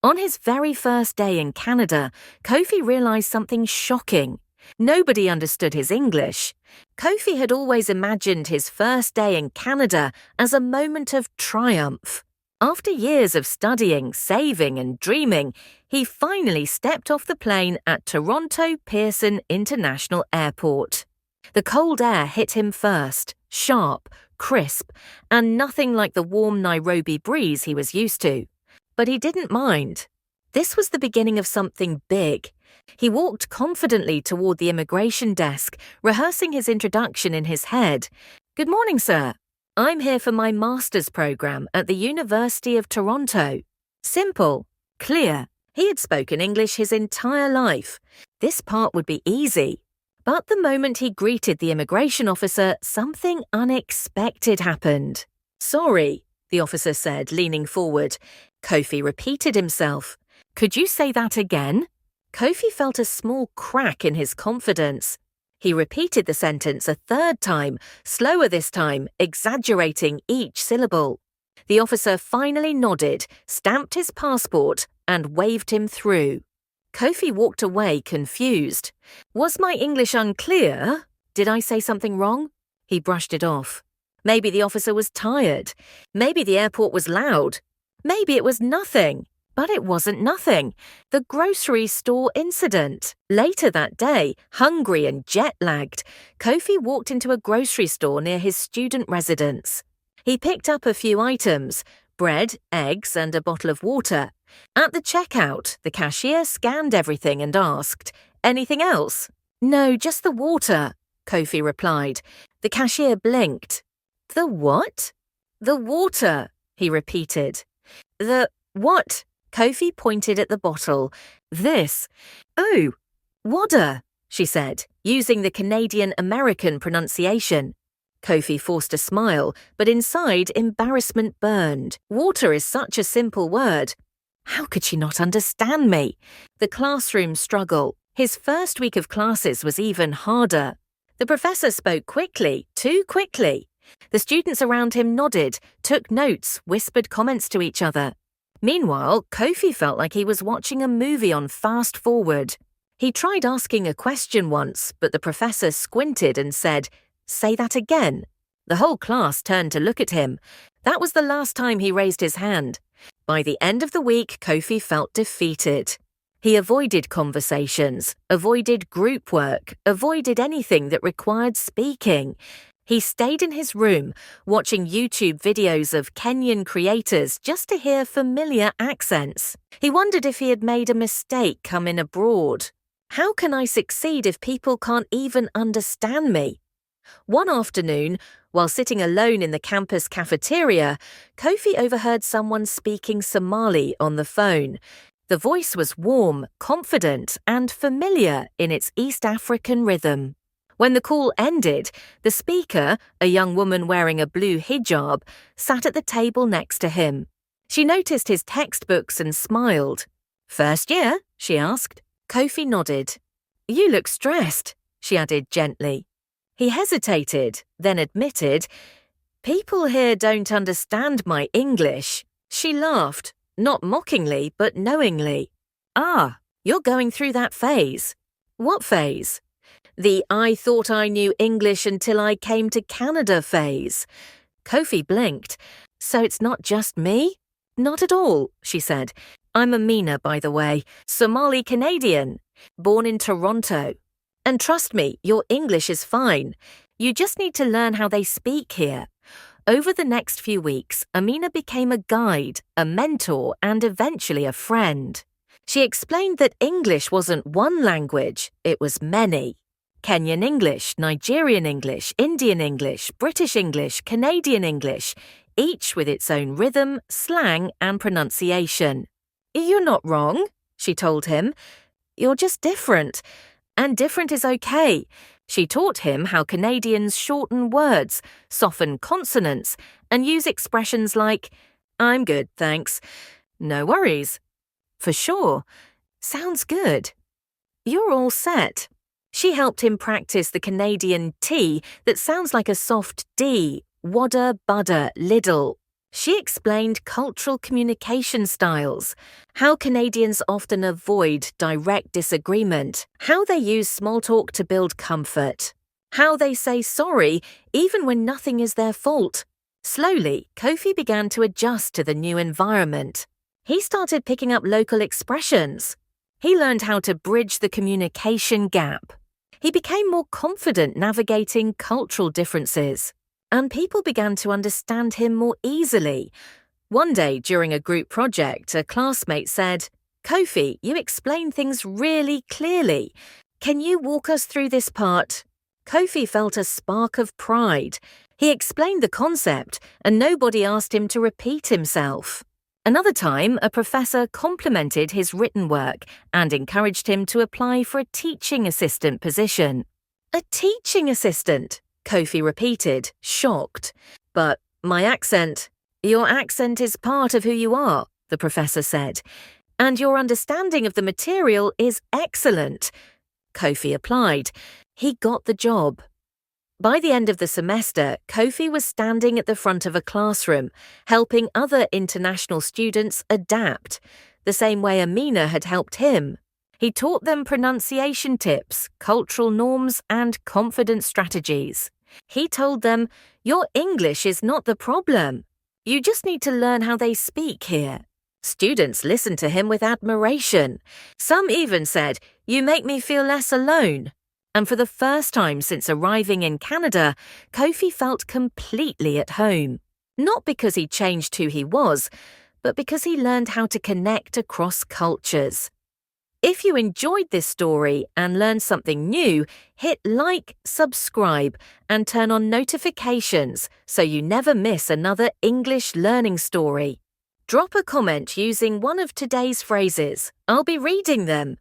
On his very first day in Canada, Kofi realized something shocking. Nobody understood his English. Kofi had always imagined his first day in Canada as a moment of triumph. After years of studying, saving, and dreaming, he finally stepped off the plane at Toronto Pearson International Airport. The cold air hit him first, sharp, crisp, and nothing like the warm Nairobi breeze he was used to. But he didn't mind. This was the beginning of something big. He walked confidently toward the immigration desk, rehearsing his introduction in his head. "Good morning, sir. I'm here for my master's program at the University of Toronto." Simple, clear. He had spoken English his entire life. This part would be easy. But the moment he greeted the immigration officer, something unexpected happened. "Sorry," the officer said, leaning forward. Kofi repeated himself. "Could you say that again?" Kofi felt a small crack in his confidence. He repeated the sentence a third time, slower this time, exaggerating each syllable. The officer finally nodded, stamped his passport, and waved him through. Kofi walked away confused. Was my English unclear? Did I say something wrong? He brushed it off. Maybe the officer was tired. Maybe the airport was loud. Maybe it was nothing. But it wasn't nothing. The grocery store incident. Later that day, hungry and jet-lagged, Kofi walked into a grocery store near his student residence. He picked up a few items, bread, eggs, and a bottle of water. At the checkout, the cashier scanned everything and asked, "Anything else?" "No, just the water," Kofi replied. The cashier blinked. "The what?" "The water," he repeated. "The what?" Kofi pointed at the bottle. "This." "Oh, water," she said, using the Canadian-American pronunciation. Kofi forced a smile, but inside embarrassment burned. Water is such a simple word. How could she not understand me? The classroom struggle. His first week of classes was even harder. The professor spoke quickly, too quickly. The students around him nodded, took notes, whispered comments to each other. Meanwhile, Kofi felt like he was watching a movie on fast forward. He tried asking a question once, but the professor squinted and said, "Say that again." The whole class turned to look at him. That was the last time he raised his hand. By the end of the week, Kofi felt defeated. He avoided conversations, avoided group work, avoided anything that required speaking. He stayed in his room, watching YouTube videos of Kenyan creators just to hear familiar accents. He wondered if he had made a mistake coming abroad. How can I succeed if people can't even understand me? One afternoon, while sitting alone in the campus cafeteria, Kofi overheard someone speaking Somali on the phone. The voice was warm, confident, and familiar in its East African rhythm. When the call ended, the speaker, a young woman wearing a blue hijab, sat at the table next to him. She noticed his textbooks and smiled. "First year?" she asked. Kofi nodded. "You look stressed," she added gently. He hesitated, then admitted, "People here don't understand my English." She laughed, not mockingly, but knowingly. "Ah, you're going through that phase." "What phase?" "The I thought I knew English until I came to Canada phase." Kofi blinked. "So it's not just me?" "Not at all," she said. "I'm Amina, by the way, Somali Canadian, born in Toronto. And trust me, your English is fine. You just need to learn how they speak here." Over the next few weeks, Amina became a guide, a mentor, and eventually a friend. She explained that English wasn't one language, it was many. Kenyan English, Nigerian English, Indian English, British English, Canadian English, each with its own rhythm, slang, and pronunciation. "You're not wrong," she told him. "You're just different. And different is okay." She taught him how Canadians shorten words, soften consonants, and use expressions like, "I'm good, thanks." "No worries." "For sure." "Sounds good." "You're all set." She helped him practice the Canadian T that sounds like a soft D, wadda, budda, liddle. She explained cultural communication styles, how Canadians often avoid direct disagreement, how they use small talk to build comfort, how they say sorry even when nothing is their fault. Slowly, Kofi began to adjust to the new environment. He started picking up local expressions. He learned how to bridge the communication gap. He became more confident navigating cultural differences, and people began to understand him more easily. One day during a group project, a classmate said, "Kofi, you explain things really clearly. Can you walk us through this part?" Kofi felt a spark of pride. He explained the concept, and nobody asked him to repeat himself. Another time, a professor complimented his written work and encouraged him to apply for a teaching assistant position. "A teaching assistant?" Kofi repeated, shocked. "But my accent—" "Your accent is part of who you are," the professor said. "And your understanding of the material is excellent." Kofi applied. He got the job. By the end of the semester, Kofi was standing at the front of a classroom, helping other international students adapt, the same way Amina had helped him. He taught them pronunciation tips, cultural norms, and confidence strategies. He told them, "Your English is not the problem. You just need to learn how they speak here." Students listened to him with admiration. Some even said, "You make me feel less alone." And for the first time since arriving in Canada, Kofi felt completely at home. Not because he changed who he was, but because he learned how to connect across cultures. If you enjoyed this story and learned something new, hit like, subscribe, and turn on notifications so you never miss another English learning story. Drop a comment using one of today's phrases. I'll be reading them.